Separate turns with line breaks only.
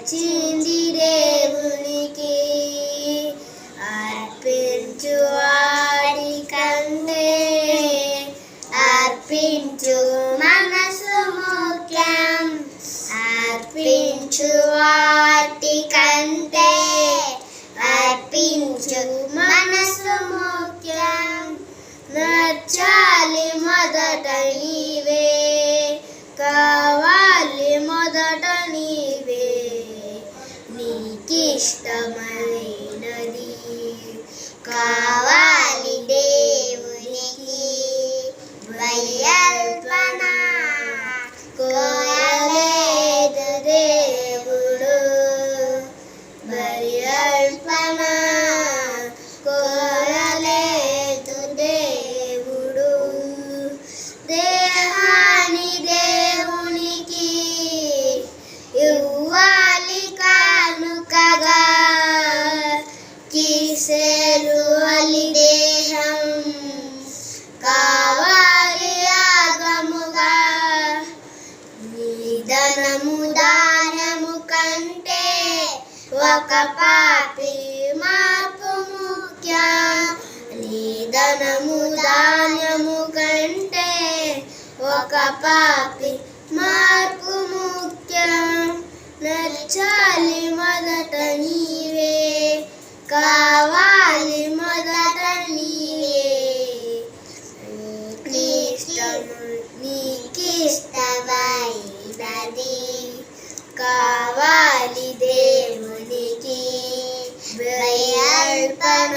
నచ్చింది దేవునికి అర్పించు వాడి కంటే అర్పించు మనసు ముఖ్యం అర్పించు వాటి కంటే అర్పించు మనసు ముఖ్యం నచ్చాలి మొదట నీవే కావాలి మొదట నీవే నీకిష్టమైనది కావాలి దేవునికి బయల్పన కోరలేదు దేవుడు బయల్పన కోరలేదు దేవుడు దేహాన్ని దేవునికి ఇవ్వాలి కానుకగా కిసేలువలి దేహం కావాలి యాగముగా నీ ధనము దానము కంటే ఒక పాపి మార్పు ముఖ్యం నీ ధనము దానము కంటే ఒక పాపి మార్పు ముఖ్యం నచ్చాలి మొదట నీవే కావాలి మొదట నీవే నీకిష్టమైనది కావాలి దేవునికి బయల్పన